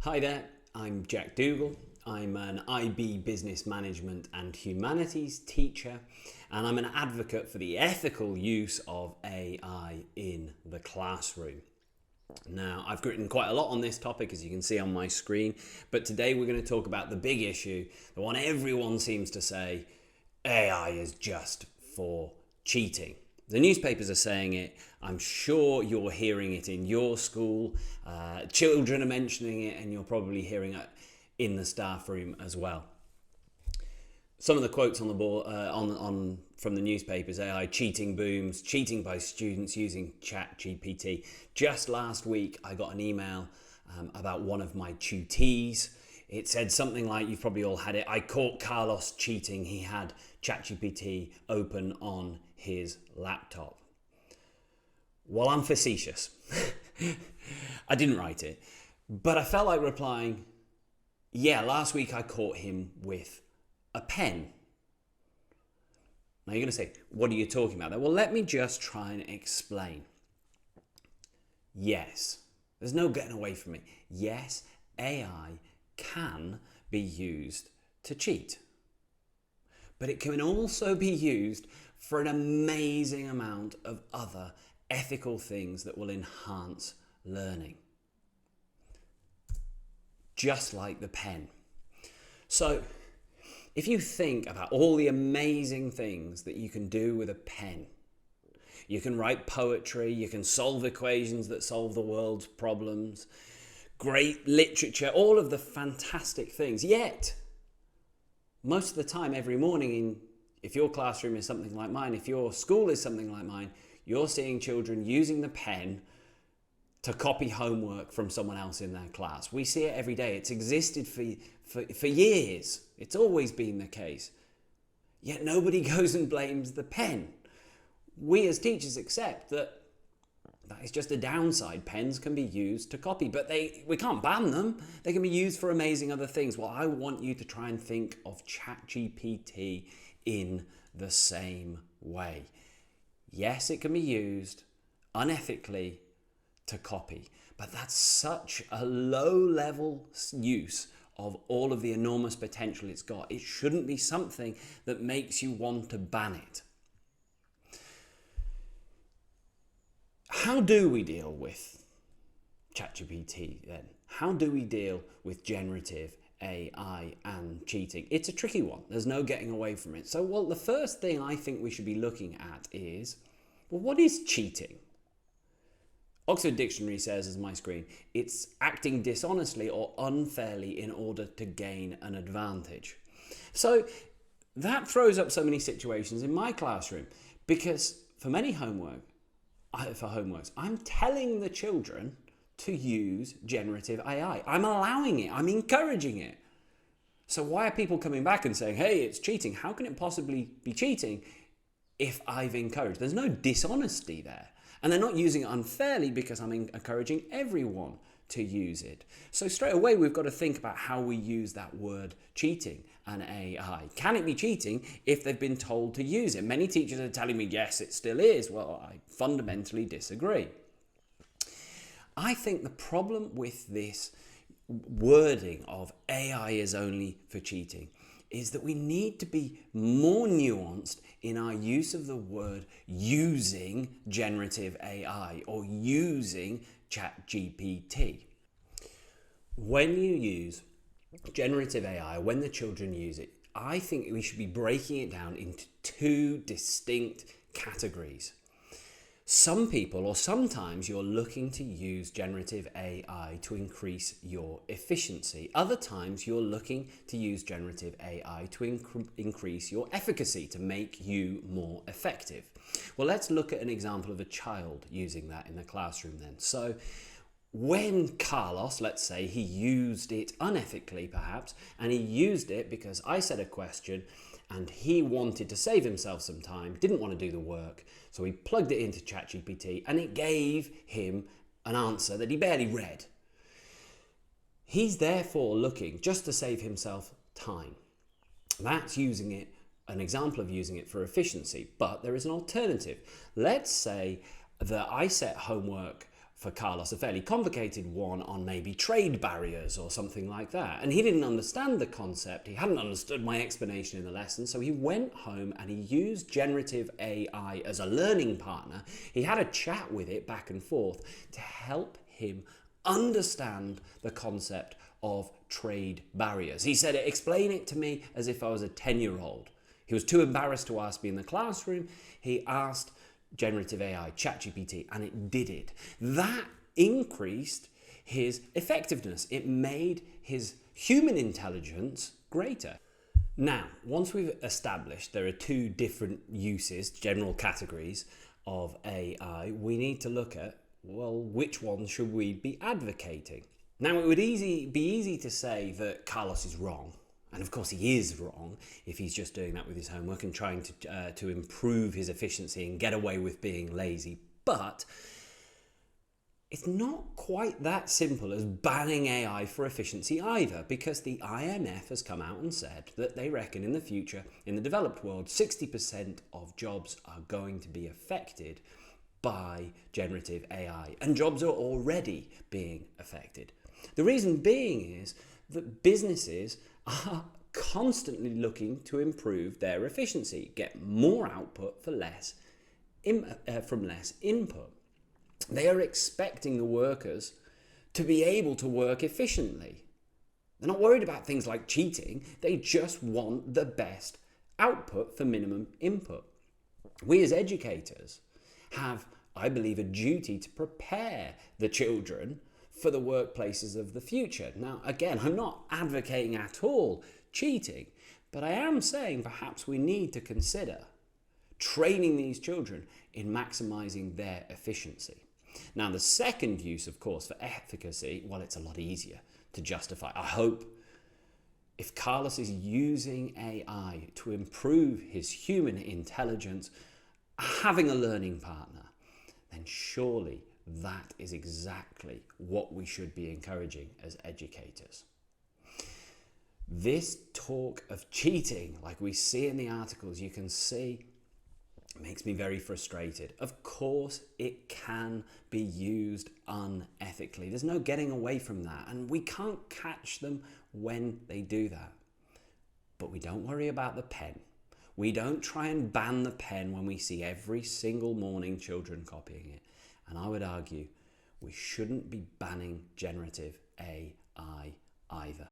Hi there, I'm Jack Dougal. I'm an IB Business Management and Humanities teacher, and I'm an advocate for the ethical use of AI in the classroom. Now, I've written quite a lot on this topic, as you can see on my screen, but today we're going to talk about the big issue, the one everyone seems to say, AI is just for cheating. The newspapers are saying it. I'm sure you're hearing it in your school. Children are mentioning it, and you're probably hearing it in the staff room as well. Some of the quotes on the board from the newspapers: AI cheating booms, cheating by students using ChatGPT. Just last week, I got an email about one of my tutees. It said something like, you've probably all had it: I caught Carlos cheating. He had ChatGPT open on his laptop. Well, I'm facetious. I didn't write it, but I felt like replying, yeah, last week I caught him with a pen. Now you're going to say, what are you talking about there? Well, let me just try and explain. Yes, there's no getting away from it. Yes, AI can be used to cheat, but it can also be used for an amazing amount of other ethical things that will enhance learning. Just like the pen. So, if you think about all the amazing things that you can do with a pen, you can write poetry, you can solve equations that solve the world's problems, great literature, all of the fantastic things. Yet, most of the time, every morning, if your classroom is something like mine, if your school is something like mine, you're seeing children using the pen to copy homework from someone else in their class. We see it every day. It's existed for years. It's always been the case. Yet nobody goes and blames the pen. We as teachers accept that is just a downside. Pens can be used to copy, but we can't ban them. They can be used for amazing other things. Well, I want you to try and think of ChatGPT in the same way. Yes, it can be used unethically to copy, but that's such a low-level use of all of the enormous potential it's got. It shouldn't be something that makes you want to ban it. How do we deal with ChatGPT then? How do we deal with generative AI and cheating? It's a tricky one. There's no getting away from it. So, the first thing I think we should be looking at is, what is cheating? Oxford Dictionary says, as my screen, it's acting dishonestly or unfairly in order to gain an advantage. So that throws up so many situations in my classroom, because for many homeworks, I'm telling the children to use generative AI. I'm allowing it. I'm encouraging it. So why are people coming back and saying, hey, it's cheating? How can it possibly be cheating if I've encouraged? There's no dishonesty there. And they're not using it unfairly because I'm encouraging everyone to use it. So straight away, we've got to think about how we use that word cheating and AI. Can it be cheating if they've been told to use it? Many teachers are telling me, yes, it still is. Well, I fundamentally disagree. I think the problem with this wording of AI is only for cheating is that we need to be more nuanced in our use of the word using generative AI or using ChatGPT. When you use generative AI, when the children use it, I think we should be breaking it down into two distinct categories. Some people, or sometimes you're looking to use generative AI to increase your efficiency. Other times you're looking to use generative AI to increase your efficacy, to make you more effective. Well, let's look at an example of a child using that in the classroom then. So when Carlos, let's say, he used it unethically perhaps, and he used it because I said a question and he wanted to save himself some time, didn't want to do the work, so he plugged it into ChatGPT and it gave him an answer that he barely read. He's therefore looking just to save himself time. That's using it, an example of using it for efficiency, but there is an alternative. Let's say that I set homework for Carlos, a fairly complicated one on maybe trade barriers or something like that. And he didn't understand the concept. He hadn't understood my explanation in the lesson. So he went home and he used generative AI as a learning partner. He had a chat with it back and forth to help him understand the concept of trade barriers. He said, explain it to me as if I was a 10-year-old. He was too embarrassed to ask me in the classroom. He asked generative AI, ChatGPT, and it did it. That increased his effectiveness. It made his human intelligence greater. Now, once we've established there are two different uses, general categories of AI, we need to look at, well, which one should we be advocating? Now, it would be easy to say that Carlos is wrong. And of course he is wrong if he's just doing that with his homework and trying to improve his efficiency and get away with being lazy. But it's not quite that simple as banning AI for efficiency either, because the IMF has come out and said that they reckon in the future, in the developed world, 60% of jobs are going to be affected by generative AI, and jobs are already being affected. The reason being is that businesses are constantly looking to improve their efficiency, get more output for from less input. They are expecting the workers to be able to work efficiently. They're not worried about things like cheating. They just want the best output for minimum input. We as educators have, I believe, a duty to prepare the children for the workplaces of the future. Now, again, I'm not advocating at all cheating, but I am saying perhaps we need to consider training these children in maximizing their efficiency. Now, the second use, of course, for efficacy, well, it's a lot easier to justify. I hope if Carlos is using AI to improve his human intelligence, having a learning partner, then surely that is exactly what we should be encouraging as educators. This talk of cheating, like we see in the articles, you can see, makes me very frustrated. Of course, it can be used unethically. There's no getting away from that, and we can't catch them when they do that. But we don't worry about the pen. We don't try and ban the pen when we see every single morning children copying it. And I would argue we shouldn't be banning generative AI either.